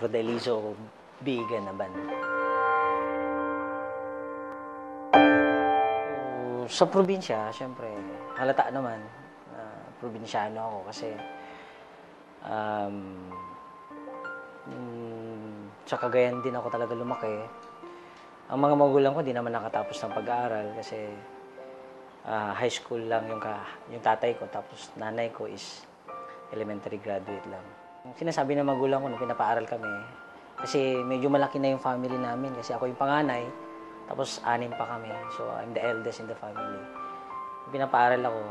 Rodelizo Bigan na band. Sa probinsya, syempre, halata naman na probinsyano ako kasi sa Cagayan din ako talaga lumaki. Ang mga magulang ko di naman nakatapos ng pag-aaral kasi high school lang yung tatay ko, tapos nanay ko is elementary graduate lang. Sinasabi ng magulang ko nung pinapaaral kami, kasi medyo malaki na yung family namin kasi ako yung panganay, tapos 6 pa kami. So, I'm the eldest in the family. Pinapaaral ako,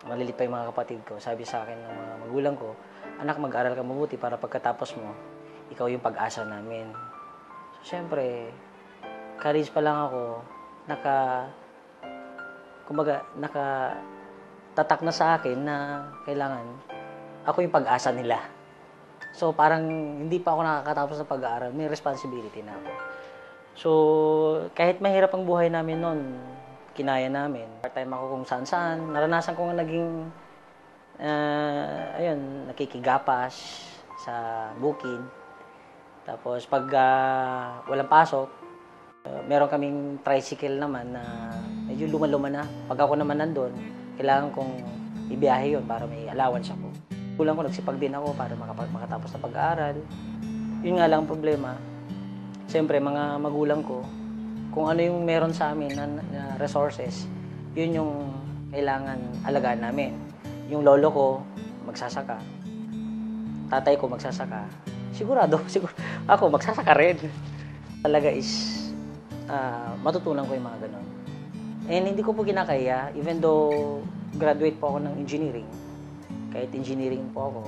malilit pa yung mga kapatid ko. Sabi sa akin ng mga magulang ko, anak, mag-aral ka mabuti para pagkatapos mo, ikaw yung pag-asa namin. So, syempre, college pa lang ako, nakatatak na sa akin na kailangan ako yung pag-asa nila. So, parang hindi pa ako nakakatapos ng pag-aaral, may responsibility na ako. So, kahit mahirap ang buhay namin noon, kinaya namin. Part-time ako kung saan-saan. Naranasan ko nga naging, nakikigapas sa bukid. Tapos, pag walang pasok, meron kaming tricycle naman na medyo luma-luma na. Pag ako naman nandun, kailangan kong ibiyahe yun para may allowance ako. Kulang ko, nagsipag din ako para makatapos na pag-aaral. Yun nga lang ang problema. Siyempre, mga magulang ko, kung ano yung meron sa amin na resources, yun yung kailangan alagaan namin. Yung lolo ko, magsasaka. Tatay ko, magsasaka. Siguro ako, magsasaka rin. Talaga is, matutunan ko yung mga ganun. And hindi ko po kinakaya, even though graduate po ako ng engineering, kahit engineering po ako,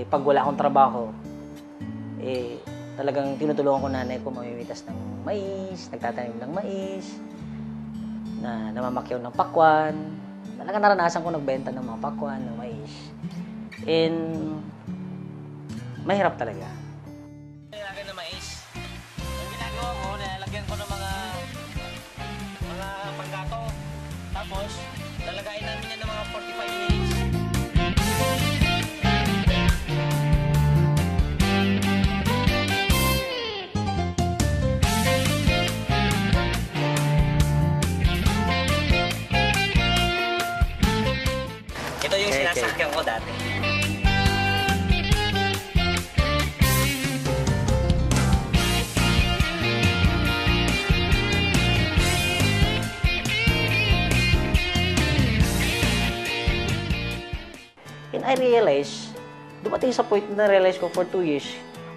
pag wala akong trabaho, talagang tinutulungan ko nanay ko mamimitas ng mais, nagtatanim ng mais, na namamakyaw ng pakwan. Talagang naranasan ko nagbenta ng mga pakwan, ng mais. And mahirap talaga. Nilalagyan ng mais. Ang ginagawa ko, nilalagyan ko ng mga panggato. Tapos, lalagayin namin yan ng mga 45 minutes. Ito yung sinasakyan ko dati. And I realized, dumating sa point na realize ko for 2 years,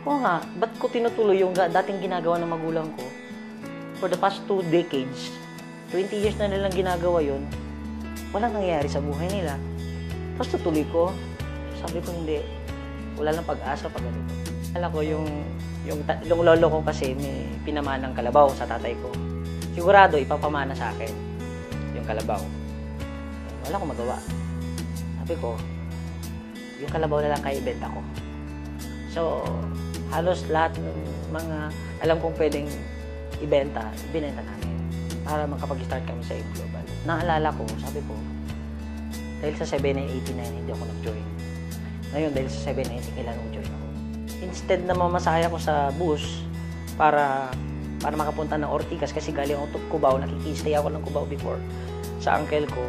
oo nga, ba't ko tinutuloy yung dating ginagawa ng magulang ko? For the past 2 decades, 20 years na nilang ginagawa yon, walang nangyayari sa buhay nila. Tapos tutuloy ko, sabi ko hindi, wala lang pag-asa pag ganito. Alam ko yung lolo ko kasi may pinamanang kalabaw sa tatay ko. Sigurado ipapamana sa akin yung kalabaw. Wala akong magawa. Sabi ko, yung kalabaw na lang kaya ibenta ko. So, halos lahat ng mga alam kong pwedeng ibenta, ibinenta namin para makapag-start kami sa AIM Global. Naalala ko, sabi ko, dahil sa 7989 hindi ako nag-join. Ngayon, dahil sa 790, kailangan mag-join ako. Instead na mamasaya ko sa bus para makapunta ng Ortigas kasi galing ako to Cubao, nakikistay ako ng Cubao before sa uncle ko.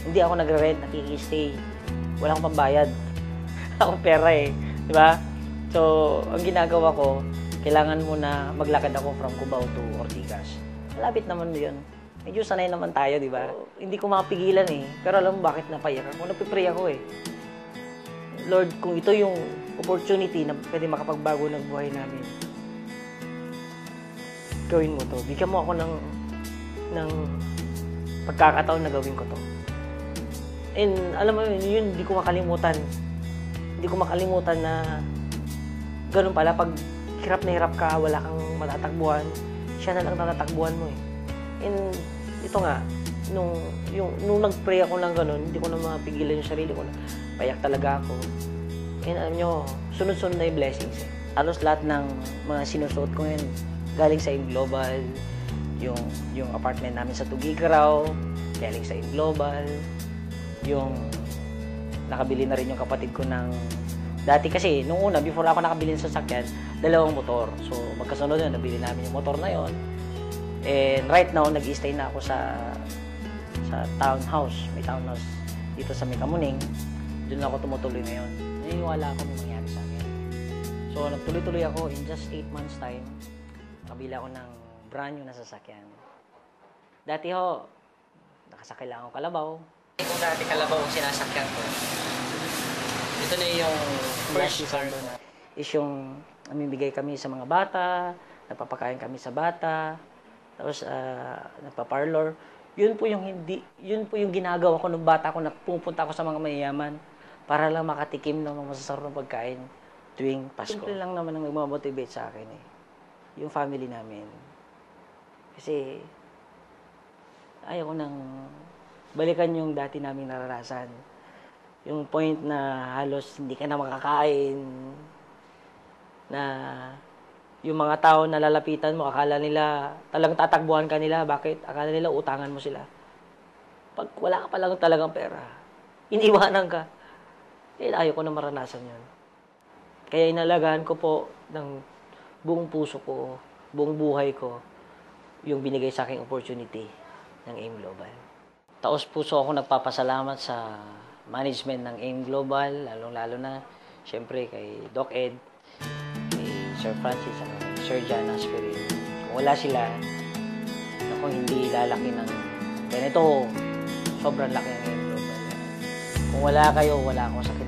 Hindi ako nagre-rent, nakikistay. Wala akong pambayad. Akong pera eh. Di ba? So, ang ginagawa ko, kailangan muna maglakad ako from Cubao to Ortigas. Malapit naman yun. Medyo sanay naman tayo, di ba? Hindi ko mapigilan eh. Pero alam mo bakit napayak ako? Napipray ako eh. Lord, kung ito yung opportunity na pwede makapagbago ng buhay namin, gawin mo to. Bigyan mo ako ng pagkakataon na gawin ko to. And alam mo yun, hindi ko makalimutan. Hindi ko makalimutan na ganun pala, pag hirap na hirap ka, wala kang matatakbuhan, siya na lang natatakbuhan mo eh. And ito nga, nung nag-pray ako lang ganun, hindi ko na mapigilan yung sarili ko na payak talaga ako. And alam nyo, sunod-sunod na yung blessings eh. Halos lahat ng mga sinusuot ko ngayon, galing sa AIM Global, yung apartment namin sa Tugigaraw, galing sa AIM Global, yung nakabili na rin yung kapatid ko ng Dati kasi, nung una, before ako nakabili ng sasakyan, dalawang motor. So, magkasunod yun, nabili namin yung motor na yon. And right now, nag-stay na ako sa townhouse. May townhouse dito sa Mekamuning. Doon ako tumutuloy ngayon. Naniniwala ako may mangyari sa akin. So, nagtuloy-tuloy ako in just 8 months time. Nakabila ako ng brand new na sasakyan. Dati ho, nakasakay lang ako kalabaw. Kung dati kalabaw ang sinasakyan ko, ito na yung first car ko. Is yung namimigay kami sa mga bata, napapakain kami sa bata, tapos nagpa-parlor. Yun po yung ginagawa ko nung bata ko na pupunta ako sa mga mayayaman para lang makatikim ng mga masasarap na pagkain tuwing Pasko. Simple lang naman ang nagmamotivate sa akin eh. Yung family namin. Kasi ayaw ko nang balikan yung dati naming naranasan. Yung point na halos hindi ka na makakain, na yung mga tao na lalapitan mo, akala nila, talagang tatakbuhan ka nila. Bakit? Akala nila utangan mo sila. Pag wala ka palang talagang pera, iniwanan ka. Eh, ayaw ko na maranasan yun. Kaya inalagaan ko po ng buong puso ko, buong buhay ko, yung binigay sa aking opportunity ng AIM Global. Taos puso ako nagpapasalamat sa management ng AIM Global, lalong-lalo na, siyempre, kay Doc Ed, kay Sir Francis, kay Sir John Aspirin. Kung wala sila, ako hindi lalaki ng ganito, sobrang laki ng AIM Global. Kung wala kayo, wala akong sakit